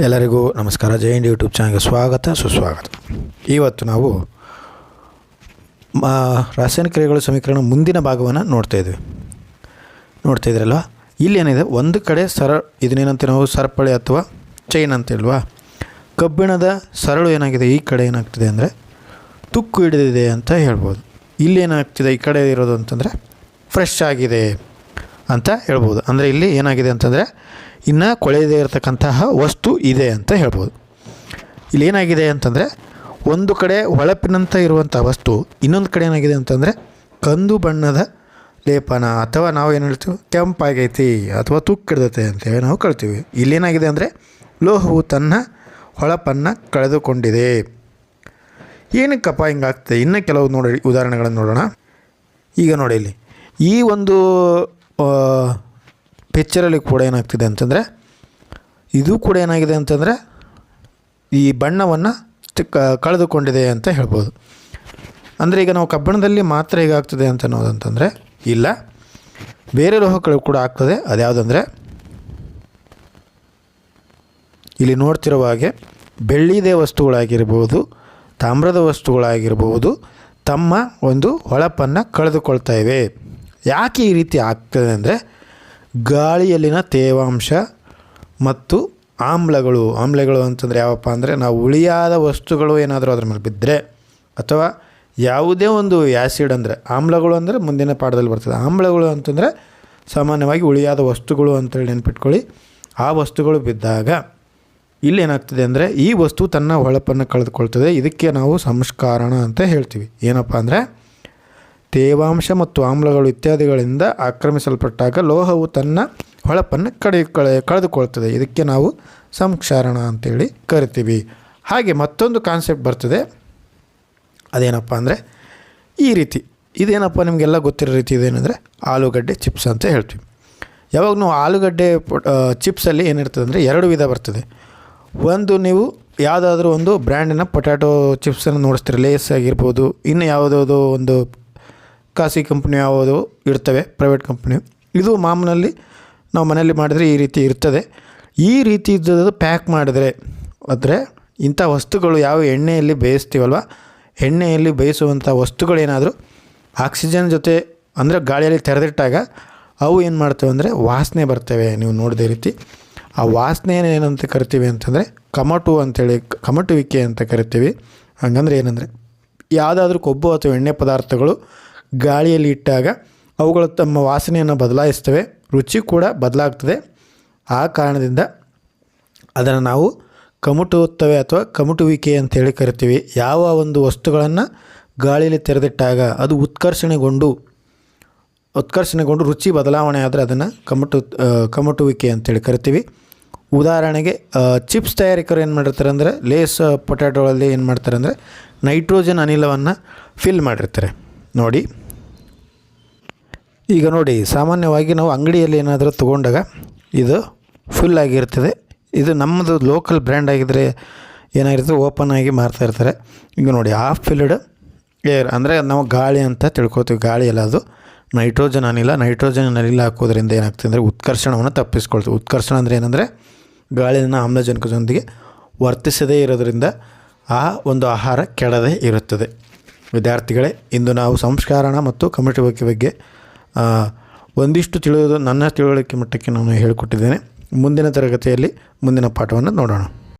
ಎಲ್ಲರಿಗೂ ನಮಸ್ಕಾರ. ಜೈನ್ ಯೂಟ್ಯೂಬ್ ಚಾನಲ್ಗೆ ಸ್ವಾಗತ ಸುಸ್ವಾಗತ. ಇವತ್ತು ನಾವು ರಾಸಾಯನಿಕ ಕ್ರಿಯೆಗಳ ಸಮೀಕರಣ ಮುಂದಿನ ಭಾಗವನ್ನು ನೋಡ್ತಾ ಇದ್ರಲ್ವ. ಇಲ್ಲಿ ಏನಿದೆ, ಒಂದು ಕಡೆ ಇದನ್ನೇನಂತ ನಾವು ಸರಪಳಿ ಅಥವಾ ಚೈನ್ ಅಂತೇಳ್ವಾ. ಕಬ್ಬಿಣದ ಸರಳು ಏನಾಗಿದೆ, ಈ ಕಡೆ ಏನಾಗ್ತಿದೆ ಅಂದರೆ ತುಕ್ಕು ಹಿಡಿದಿದೆ ಅಂತ ಹೇಳ್ಬೋದು. ಇಲ್ಲಿ ಏನಾಗ್ತಿದೆ, ಈ ಕಡೆ ಇರೋದು ಅಂತಂದರೆ ಫ್ರೆಶ್ ಆಗಿದೆ ಅಂತ ಹೇಳ್ಬೋದು. ಅಂದರೆ ಇಲ್ಲಿ ಏನಾಗಿದೆ ಅಂತಂದರೆ ಇನ್ನು ಕೊಳೆಯದೇ ಇರತಕ್ಕಂತಹ ವಸ್ತು ಇದೆ ಅಂತ ಹೇಳ್ಬೋದು. ಇಲ್ಲಿ ಏನಾಗಿದೆ ಅಂತಂದರೆ ಒಂದು ಕಡೆ ಹೊಳಪಿನಂತ ಇರುವಂಥ ವಸ್ತು, ಇನ್ನೊಂದು ಕಡೆ ಏನಾಗಿದೆ ಅಂತಂದರೆ ಕಂದು ಬಣ್ಣದ ಲೇಪನ ಅಥವಾ ನಾವು ಏನು ಹೇಳ್ತೀವಿ ಕೆಂಪಾಗೈತಿ ಅಥವಾ ತುಕ್ಕಿಡ್ದತೆ ಅಂತೇಳಿ ನಾವು ಕಳ್ತೀವಿ. ಇಲ್ಲೇನಾಗಿದೆ ಅಂದರೆ ಲೋಹವು ತನ್ನ ಹೊಳಪನ್ನು ಕಳೆದುಕೊಂಡಿದೆ. ಏನಕ್ಕಪ್ಪ ಹಿಂಗಾಗ್ತದೆ, ಇನ್ನೂ ಕೆಲವು ಉದಾಹರಣೆಗಳನ್ನು ನೋಡೋಣ. ಈಗ ನೋಡಿ, ಇಲ್ಲಿ ಈ ಒಂದು ಪಿಕ್ಚರಲ್ಲಿ ಕೂಡ ಏನಾಗ್ತಿದೆ ಅಂತಂದರೆ ಇದು ಕೂಡ ಏನಾಗಿದೆ ಅಂತಂದರೆ ಈ ಬಣ್ಣವನ್ನು ಕಳೆದುಕೊಂಡಿದೆ ಅಂತ ಹೇಳ್ಬೋದು. ಅಂದರೆ ಈಗ ನಾವು ಕಬ್ಬಿಣದಲ್ಲಿ ಮಾತ್ರ ಹೇಗಾಗ್ತದೆ ಅಂತ ಅನ್ನೋದಂತಂದರೆ ಇಲ್ಲ, ಬೇರೆ ಲೋಹಗಳು ಕೂಡ ಆಗ್ತದೆ. ಅದ್ಯಾವುದಂದರೆ ಇಲ್ಲಿ ನೋಡ್ತಿರುವ ಹಾಗೆ ಬೆಳ್ಳಿದೆ ವಸ್ತುಗಳಾಗಿರ್ಬೋದು, ತಾಮ್ರದ ವಸ್ತುಗಳಾಗಿರ್ಬೋದು ತಮ್ಮ ಒಂದು ಹೊಳಪನ್ನು ಕಳೆದುಕೊಳ್ತಾ ಇವೆ. ಯಾಕೆ ಈ ರೀತಿ ಆಗ್ತದೆ ಅಂದರೆ ಗಾಳಿಯಲ್ಲಿನ ತೇವಾಂಶ ಮತ್ತು ಆಮ್ಲಗಳು ಅಂತಂದರೆ ಯಾವಪ್ಪ ಅಂದರೆ ನಾವು ಉಳಿಯಾದ ವಸ್ತುಗಳು ಏನಾದರೂ ಅದ್ರ ಮೇಲೆ ಬಿದ್ದರೆ, ಅಥವಾ ಯಾವುದೇ ಒಂದು ಆ್ಯಸಿಡ್ ಅಂದರೆ ಆಮ್ಲಗಳು ಅಂದರೆ ಮುಂದಿನ ಪಾಠದಲ್ಲಿ ಬರ್ತದೆ. ಆಮ್ಲಗಳು ಅಂತಂದರೆ ಸಾಮಾನ್ಯವಾಗಿ ಉಳಿಯಾದ ವಸ್ತುಗಳು ಅಂತೇಳಿ ನೆನ್ಪಿಟ್ಕೊಳ್ಳಿ. ಆ ವಸ್ತುಗಳು ಬಿದ್ದಾಗ ಇಲ್ಲೇನಾಗ್ತದೆ ಅಂದರೆ ಈ ವಸ್ತು ತನ್ನ ಹೊಳಪನ್ನು ಕಳೆದುಕೊಳ್ತದೆ. ಇದಕ್ಕೆ ನಾವು ಸಂಸ್ಕಾರಣ ಅಂತ ಹೇಳ್ತೀವಿ. ಏನಪ್ಪ ಅಂದರೆ ತೇವಾಂಶ ಮತ್ತು ಆಮ್ಲಗಳು ಇತ್ಯಾದಿಗಳಿಂದ ಆಕ್ರಮಿಸಲ್ಪಟ್ಟಾಗ ಲೋಹವು ತನ್ನ ಹೊಳಪನ್ನು ಕಳೆದುಕೊಳ್ತದೆ. ಇದಕ್ಕೆ ನಾವು ಸಂಕ್ಷಾರಣ ಅಂತೇಳಿ ಕರಿತೀವಿ. ಹಾಗೆ ಮತ್ತೊಂದು ಕಾನ್ಸೆಪ್ಟ್ ಬರ್ತದೆ, ಅದೇನಪ್ಪ ಅಂದರೆ ಈ ರೀತಿ. ಇದೇನಪ್ಪ ನಿಮಗೆಲ್ಲ ಗೊತ್ತಿರೋ ರೀತಿ ಇದೇನೆಂದರೆ ಆಲೂಗಡ್ಡೆ ಚಿಪ್ಸ್ ಅಂತ ಹೇಳ್ತೀವಿ. ಯಾವಾಗ ನಾವು ಆಲೂಗಡ್ಡೆ ಚಿಪ್ಸಲ್ಲಿ ಏನಿರ್ತದೆ ಅಂದರೆ ಎರಡು ವಿಧ ಬರ್ತದೆ. ಒಂದು, ನೀವು ಯಾವುದಾದ್ರೂ ಒಂದು ಬ್ರ್ಯಾಂಡಿನ ಪೊಟ್ಯಾಟೊ ಚಿಪ್ಸನ್ನು ನೋಡಿಸ್ತೀರಿ, ಲೇಸ್ ಆಗಿರ್ಬೋದು, ಇನ್ನು ಯಾವುದಾದ್ರು ಒಂದು ಖಾಸಗಿ ಕಂಪ್ನಿ ಯಾವುದು ಇರ್ತವೆ, ಪ್ರೈವೇಟ್ ಕಂಪ್ನಿ. ಇದು ಮಾಮೂಲಿ ನಾವು ಮನೆಯಲ್ಲಿ ಮಾಡಿದರೆ ಈ ರೀತಿ ಇರ್ತದೆ. ಈ ರೀತಿ ಇದ್ದದ್ದು ಪ್ಯಾಕ್ ಮಾಡಿದರೆ ಅಂದರೆ ಇಂಥ ವಸ್ತುಗಳು ಯಾವ ಎಣ್ಣೆಯಲ್ಲಿ ಬೇಯಿಸ್ತೀವಲ್ವ, ಎಣ್ಣೆಯಲ್ಲಿ ಬೇಯಿಸುವಂಥ ವಸ್ತುಗಳೇನಾದರೂ ಆಕ್ಸಿಜನ್ ಜೊತೆ ಅಂದರೆ ಗಾಳಿಯಲ್ಲಿ ತೆರೆದಿಟ್ಟಾಗ ಅವು ಏನು ಮಾಡ್ತವೆ ಅಂದರೆ ವಾಸನೆ ಬರ್ತವೆ. ನೀವು ನೋಡಿದ ರೀತಿ ಆ ವಾಸನೆ ಏನಂತ ಕರಿತೀವಿ ಅಂತಂದರೆ ಕಮಟುವಿಕೆ ಅಂತ ಕರಿತೀವಿ. ಹಂಗಂದ್ರೆ ಏನಂದರೆ ಯಾವುದಾದ್ರೂ ಕೊಬ್ಬು ಅಥವಾ ಎಣ್ಣೆ ಪದಾರ್ಥಗಳು ಗಾಳಿಯಲ್ಲಿ ಇಟ್ಟಾಗ ಅವುಗಳು ತಮ್ಮ ವಾಸನೆಯನ್ನು ಬದಲಾಯಿಸ್ತವೆ, ರುಚಿ ಕೂಡ ಬದಲಾಗ್ತದೆ. ಆ ಕಾರಣದಿಂದ ಅದನ್ನು ನಾವು ಕಮಟುತ್ತವೆ ಅಥವಾ ಕಮಟುವಿಕೆ ಅಂತೇಳಿ ಕರಿತೀವಿ. ಯಾವ ಒಂದು ವಸ್ತುಗಳನ್ನು ಗಾಳಿಯಲ್ಲಿ ತೆರೆದಿಟ್ಟಾಗ ಅದು ಉತ್ಕರ್ಷಣೆಗೊಂಡು ರುಚಿ ಬದಲಾವಣೆ ಆದರೆ ಅದನ್ನು ಕಮಟುವಿಕೆ ಅಂತೇಳಿ ಕರಿತೀವಿ. ಉದಾಹರಣೆಗೆ ಚಿಪ್ಸ್ ತಯಾರಿಕರು ಏನು ಮಾಡಿರ್ತಾರೆ ಅಂದರೆ ಲೇಸ್ ಪೊಟ್ಯಾಟೊಗಳಲ್ಲಿ ಏನು ಮಾಡ್ತಾರೆ ಅಂದರೆ ನೈಟ್ರೋಜನ್ ಅನಿಲವನ್ನು ಫಿಲ್ ಮಾಡಿರ್ತಾರೆ. ನೋಡಿ, ಈಗ ನೋಡಿ, ಸಾಮಾನ್ಯವಾಗಿ ನಾವು ಅಂಗಡಿಯಲ್ಲಿ ಏನಾದರೂ ತೊಗೊಂಡಾಗ ಇದು ಫುಲ್ ಆಗಿರ್ತದೆ. ಇದು ನಮ್ಮದು ಲೋಕಲ್ ಬ್ರ್ಯಾಂಡ್ ಆಗಿದ್ದರೆ ಏನಾಗಿರ್ತದೆ, ಓಪನ್ ಆಗಿ ಮಾರ್ತಾ ಇರ್ತಾರೆ. ಈಗ ನೋಡಿ, ಹಾಫ್ ಫಿಲ್ಡ್ ಏರ್ ಅಂದರೆ ನಾವು ಗಾಳಿ ಅಂತ ತಿಳ್ಕೊತೀವಿ. ಗಾಳಿ ಎಲ್ಲ ಅದು ನೈಟ್ರೋಜನ್ ಅನಿಲ ಹಾಕೋದ್ರಿಂದ ಏನಾಗ್ತದೆ ಅಂದರೆ ಉತ್ಕರ್ಷಣವನ್ನು ತಪ್ಪಿಸ್ಕೊಳ್ತೀವಿ. ಉತ್ಕರ್ಷಣ ಅಂದರೆ ಏನಂದರೆ ಗಾಳಿಯನ್ನು ಆಮ್ಲಜನಕದೊಂದಿಗೆ ವರ್ತಿಸದೇ ಇರೋದರಿಂದ ಆ ಒಂದು ಆಹಾರ ಕೆಡದೇ ಇರುತ್ತದೆ. ವಿದ್ಯಾರ್ಥಿಗಳೇ, ಇಂದು ನಾವು ಸಂಸ್ಕಾರಣ ಮತ್ತು ಕಮಟುವಿಕೆ ಬಗ್ಗೆ ಒಂದಿಷ್ಟು ತಿಳಿಯೋದು ನನ್ನ ತಿಳುವಳಿಕೆ ಮಟ್ಟಕ್ಕೆ ನಾನು ಹೇಳಿಕೊಟ್ಟಿದ್ದೇನೆ. ಮುಂದಿನ ತರಗತಿಯಲ್ಲಿ ಮುಂದಿನ ಪಾಠವನ್ನು ನೋಡೋಣ.